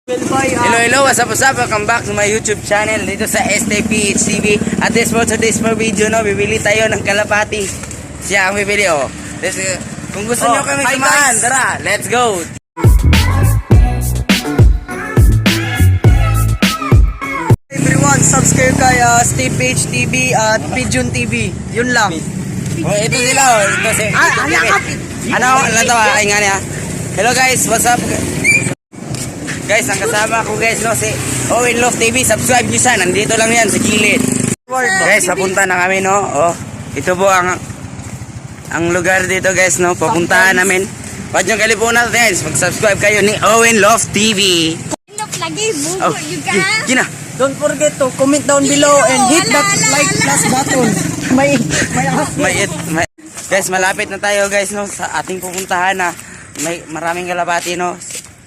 Hello, what's up, welcome back to my YouTube channel dito sa STPHTV. At this for today's video, no, bibili tayo ng kalapati. Siya ang bibili, oh. Kung gusto nyo kami samahan, tara, let's go! Everyone, subscribe kay STPHTV at Pigeon TV. Yun lang. Oh, ito sila, oh. Ito si... Ano to, ay nga niya. Hello guys, what's up? Guys, ang kasama ko guys, no, si Owen Love TV. Subscribe nyo siya, nandito lang yan sa gilid. Guys, papunta na kami, no. Oh, ito po ang lugar dito guys, no. Papuntahan namin. Huwag nyo kalipunan guys, mag-subscribe kayo ni Owen Love TV. Lagi, bugo, Gina. Don't forget to comment down below and hit that like plus button. Guys, malapit na tayo guys, no, sa ating pupuntahan na may maraming kalapati, no.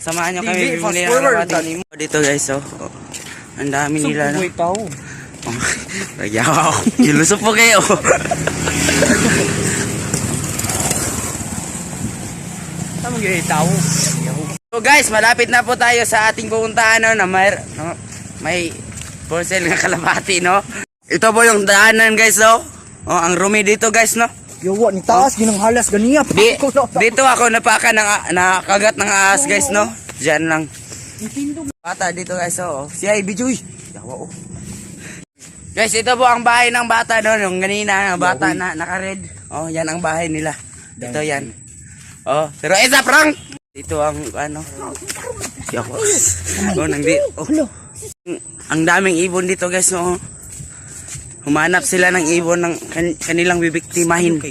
Samahan nyo kami bibili ng kalapati dito guys, oh. Ang dami nila, no. Nagyawa ako. Ilusok po kayo. So guys, malapit na po tayo sa ating pupuntahan, no, na may for sale na kalapati, no. Ito po yung daanan guys, no. Oh, ang rumi dito guys, no. Yawa, ni taas, ginang halas, ganiya. Dito ako napaka nakagat ng ahas guys, no. Diyan lang. Bata dito guys, oh. Si Ivy Joy. Yawa, oh. Guys, ito po ang bahay ng bata, no. Yung ganina, bata na naka-red. Oh, yan ang bahay nila. Dito yan. Oh, pero isa prank. Dito ang ano. Yawa. Oh, ang daming ibon dito guys, no. Humanap sila ng ibon ng kanilang bibiktimahin.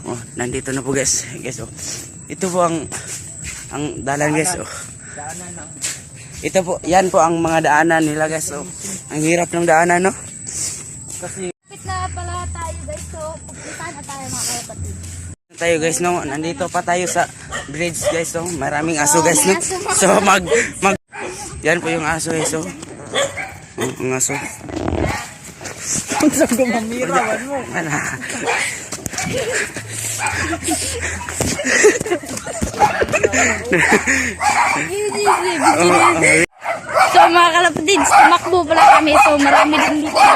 Oh, nandito na po guys. Guys, oh. Ito po ang dalan guys, oh. Ito po, yan po ang mga daanan nila guys, oh. Ang hirap ng daanan, no. Kapit na pala tayo guys, so pupunta na tayo mga kapatid. Tayo guys, no. Nandito pa tayo sa bridge guys, oh. Maraming aso guys, no. So yan po yung aso guys, oh. Ang aso. Kung saan ko mamirawan mo. Wala. So mga kalapatids, tumakbo pala kami. So marami din dito.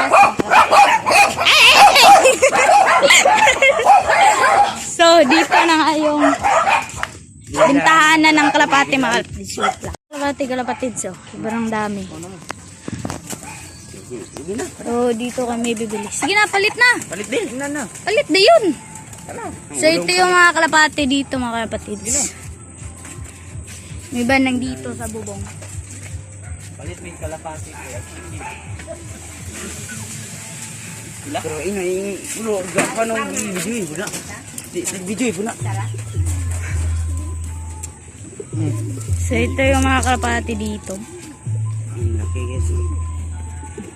So dito na nga yung bintahan na ng kalapati mga kalapatids. Kalapatids, oh. Sobrang dami. So dito kami bibili. Sige na, palit na. Palit din. Palit na yun. So ito yung mga kalapati dito mga kalapatids. May iba nang dito sa bubong. Palit mo yung kalapati. Pero ino, paano video po na? Video po na. So ito yung mga kalapati dito. Ang laki guys.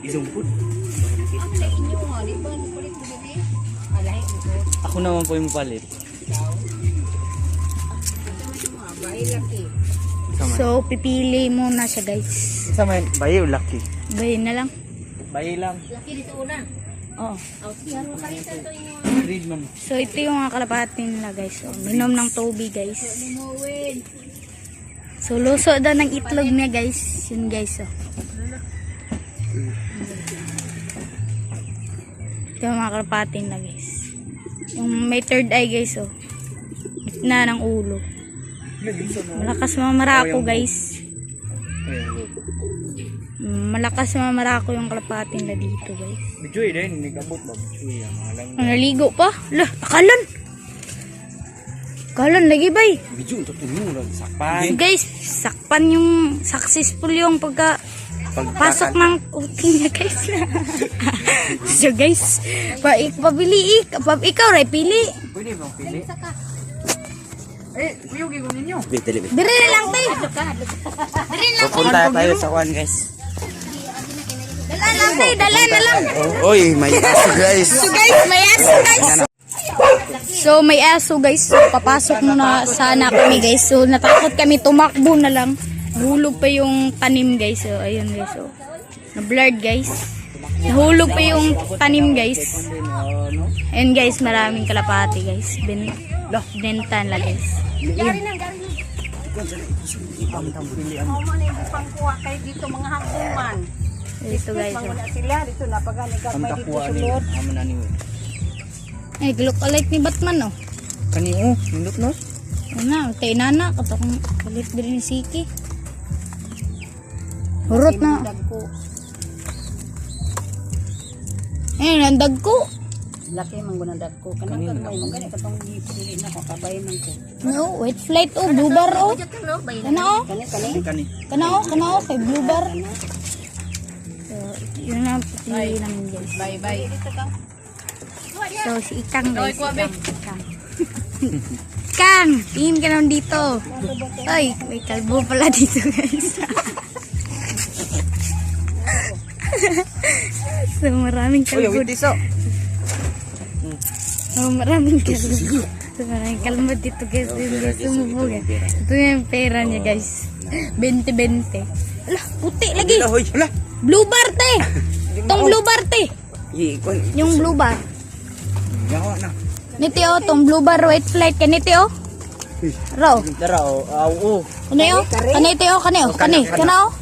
Isang food. Ako naman po yung palit. So pipili muna siya guys. Isa man, bayo, lucky. Bayin na lang. Bayo lang. Oh. Read man. So ito yung mga kalapati nila guys. So, minom ng tubig guys. So luso daw ng itlog niya guys. Yun guys, oh. Ito yung mga kalapati nila guys. Yung may third eye guys, oh. Gitna ng ulo. Malakas mamarako guys. Malakas mamarako yung kalapati nila dito guys. Bijoy din, nagabot ba? Bijoy ang mga lang. Naligo pa? Lah, akalan! Akalan lagi bay. Video untuk tumulong sakpan. Guys, sakpan yung successful yung pasok ng cooking niya guys. So guys, pabili ikaw ray pili. Pwede bang pili? Kuyo gigo ninyo. Dire lang tay. Pupunta tayo sa kwan guys. Dala lang tay, dala na lang. Oy, may aso guys. So guys, may aso guys. So may aso guys. So, papasok muna sana kami guys. So natakot kami, tumakbo na lang. Nahulog pa yung tanim guys. So ayun guys. So na-blurred guys. Nahulog pa yung tanim guys. And guys, maraming kalapati guys. Benta na guys. Ako man ay bukang kuha kayo dito mga hangkuman. Dito guys. Manguna sila dito napagani gamay dito sulod. Ay, look alike ni Batman, no? Kanino? Nindot no? Ano, tayo nana. Katong kalit din ni Siki. Hurot na. Dagko. Eh, nandag ko. Laki man guna dagko. Kanang kamay mo gani katong gipili na ko kabay man ko. No, white flight, oh. Blue bar, oh. Kana, oh. Kani. Kana, oh. Kay blue bar. So, yun na pili namin, guys. Bye. So, si Ikang, guys. Ikang. Ikang, tingin ka naman dito. Ay, may kalbo pala dito, guys. So, maraming kalbo. So, maraming kalbo. So, maraming kalbo dito, guys. Sumubo, guys. Ito yung pera niya, guys. 20-20. Ala, puti lagi. Hala. Blue bar, te. Tong blue bar, te. Yung blue bar. Yawa na. Niti, oh. Tong blue bar, white flight. Kaniti, oh. Raw. Tara, oo. Ano yun? Kaniti, oh. Kani, oh. Kani. Kana, oh.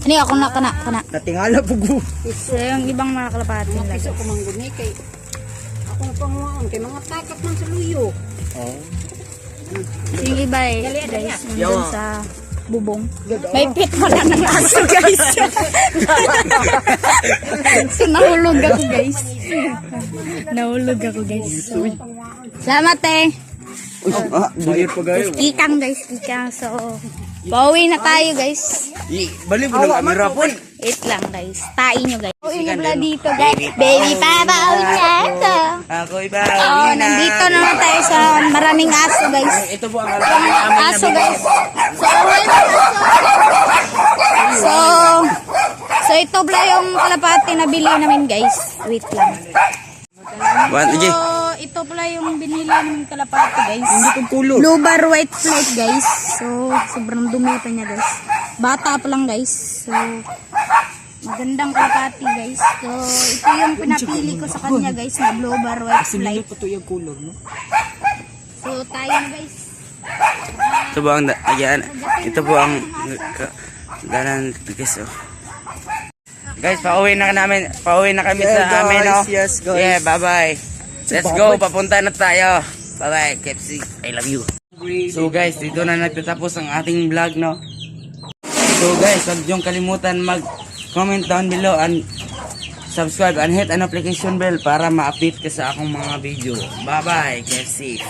Kani, ako na, kana. Natingala po ko. So, yung ibang mga kalapati nila. Piso ko mangguni kay ako na panguon kay mga takat man sa luyo. Yung iba eh, guys, nandun sa bubong. May pit pala ng aso, guys. So, nahulog ako, guys. So, salamat, eh. Dugir pa gayo. Kikang, guys. Kikang. So, pauwi na tayo, guys. Bali mo ng camera po. Wait lang, guys. Tain nyo, guys. Pauwi na pala dito, guys. Baby pa, pauwi na ito. Ako iba. Oh, nandito naman tayo sa maraming aso, guys. Ito po ang alam. Aso, guys. So ito pala yung kalapati na bili namin, guys. Wait lang. So, ito pala yung binili namin kalapati, guys. Hindi kong kulo. Blue bar white plate, guys. So, sobrang dumi pa niya, guys. Bata pa lang, guys. So, magandang kalapati, guys. So, ito yung pinapili ko sa kanya, guys, na blue bar white plate. Ito yung kulor, no? So, tayo na, guys. Ito po ang ayan. Ito po ang dalan guys. Oh. Guys, pauwi na kami Yeah, sa amin, no? yes, guys. Yeah, bye-bye. Let's go, papunta na tayo. Bye-bye, KFC. I love you. So guys, dito na nagtatapos ang ating vlog, no? So guys, huwag niyong kalimutan mag-comment down below and subscribe and hit an notification bell para ma-update ka sa akong mga video. Bye-bye, KFC.